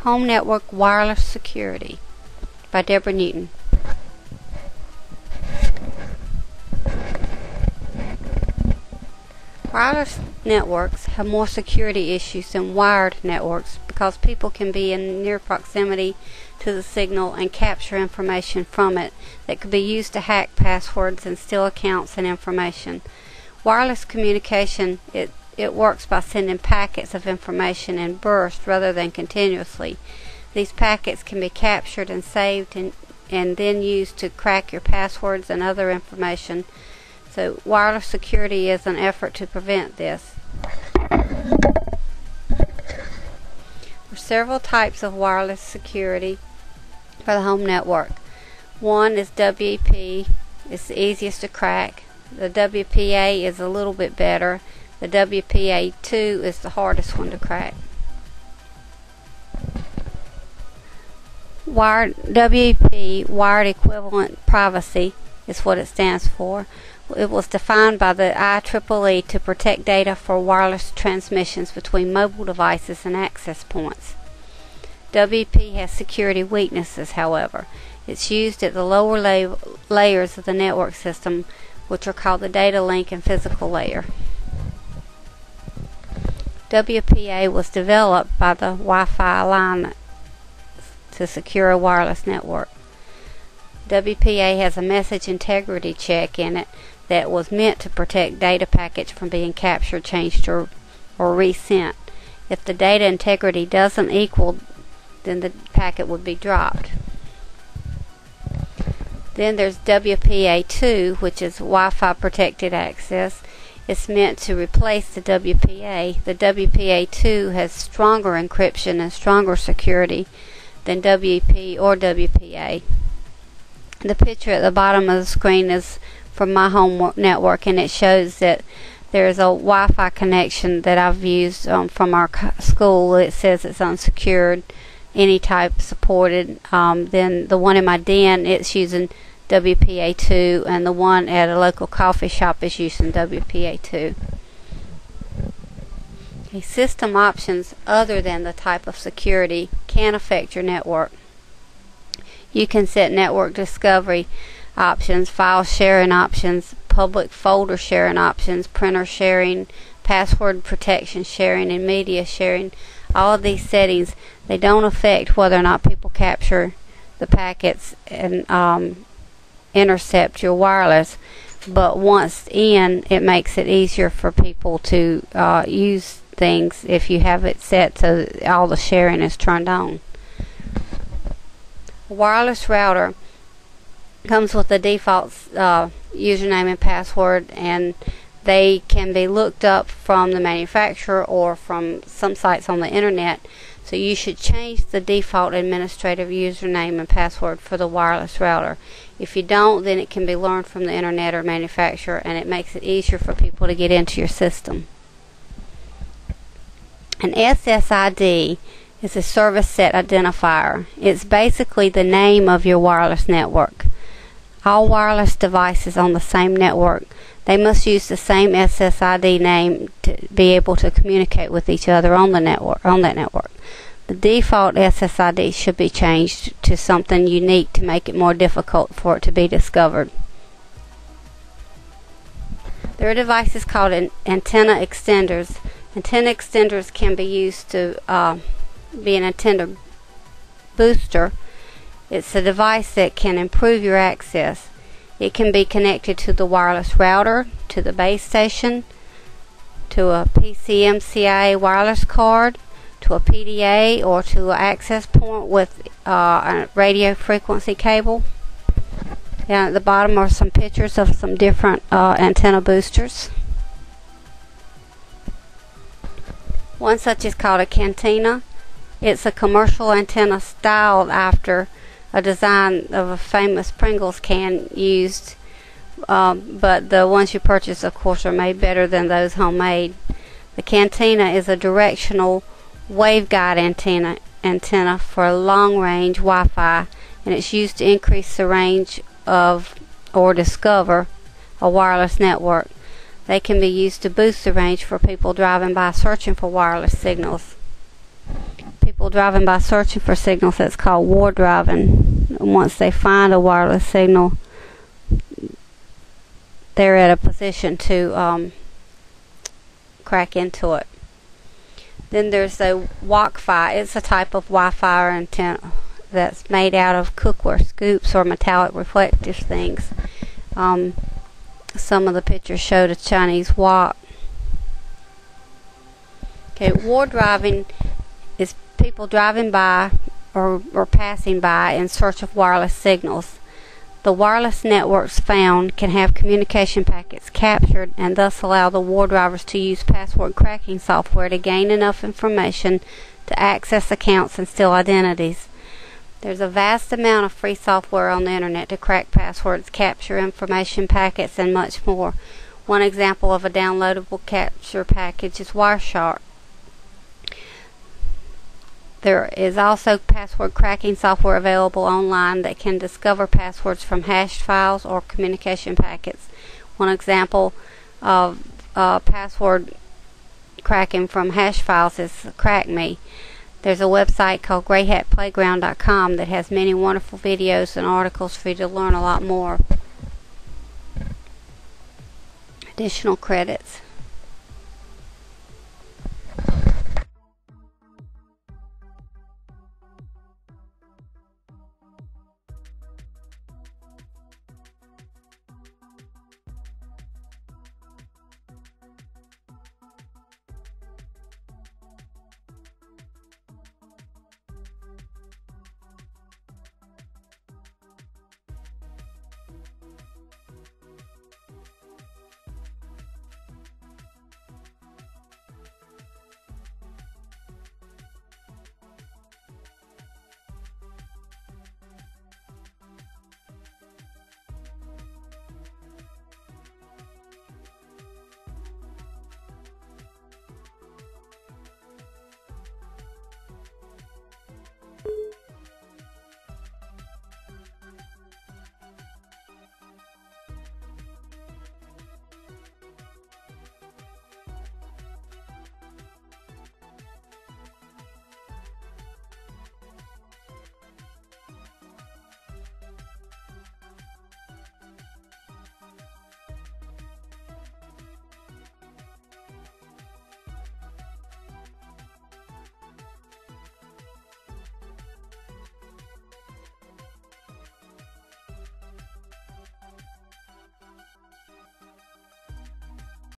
Home Network Wireless Security by Deb Newton. Wireless networks have more security issues than wired networks because people can be in near proximity to the signal and capture information from it that could be used to hack passwords and steal accounts and information. Wireless communication, it works by sending packets of information in bursts rather than continuously. These packets can be captured and saved and then used to crack your passwords and other information. So wireless security is an effort to prevent this. There are several types of wireless security for the home network. One is WP. It's the easiest to crack. The WPA is a little bit better. The WPA2 is the hardest one to crack. WEP, Wired Equivalent Privacy, is what it stands for. It was defined by the IEEE to protect data for wireless transmissions between mobile devices and access points. WEP has security weaknesses, however. It's used at the lower layers of the network system, which are called the data link and physical layer. WPA was developed by the Wi-Fi Alliance to secure a wireless network. WPA has a message integrity check in it that was meant to protect data packets from being captured, changed, or resent. If the data integrity doesn't equal, then the packet would be dropped. Then there's WPA2, which is Wi-Fi Protected Access. It's meant to replace the WPA. The WPA2 has stronger encryption and stronger security than WEP or WPA. The picture at the bottom of the screen is from my home network, and it shows that there is a Wi-Fi connection that I've used from our school. It says it's unsecured, any type supported. Then the one in my den, it's using WPA2, and the one at a local coffee shop is using WPA2. System options other than the type of security can affect your network. You can set network discovery options, file sharing options, public folder sharing options, printer sharing, password protection sharing, and media sharing. All of these settings, they don't affect whether or not people capture the packets and intercept your wireless, but once in, it makes it easier for people to use things if you have it set so that all the sharing is turned on. A wireless router comes with the default username and password, and they can be looked up from the manufacturer or from some sites on the internet. So you should change the default administrative username and password for the wireless router. If you don't, then it can be learned from the internet or manufacturer, and it makes it easier for people to get into your system. An SSID is a service set identifier. It's basically the name of your wireless network. All wireless devices on the same network, they must use the same SSID name to be able to communicate with each other on that network. The default SSID should be changed to something unique to make it more difficult for it to be discovered. There are devices called antenna extenders. Antenna extenders can be used to be an antenna booster. It's a device that can improve your access. It can be connected to the wireless router, to the base station, to a PCMCIA wireless card, to a PDA, or to an access point with a radio frequency cable. Down at the bottom are some pictures of some different antenna boosters. One such is called a cantina. It's a commercial antenna styled after a design of a famous Pringles can used, but the ones you purchase, of course, are made better than those homemade. The cantina is a directional waveguide antenna for long-range Wi-Fi, and it's used to increase the range of or discover a wireless network. They can be used to boost the range for people driving by searching for wireless signals. People people driving by searching for signals. That's called war driving. Once they find a wireless signal, they're at a position to crack into it. Then there's the Wi-Fi. It's a type of Wi-Fi antenna that's made out of cookware scoops or metallic reflective things. Some of the pictures showed a Chinese wok. Okay, war driving is people driving by or passing by in search of wireless signals. The wireless networks found can have communication packets captured and thus allow the war drivers to use password cracking software to gain enough information to access accounts and steal identities. There's a vast amount of free software on the internet to crack passwords, capture information packets, and much more. One example of a downloadable capture package is Wireshark. There is also password cracking software available online that can discover passwords from hashed files or communication packets. One example of password cracking from hash files is CrackMe. There's a website called greyhatplayground.com that has many wonderful videos and articles for you to learn a lot more. Additional credits.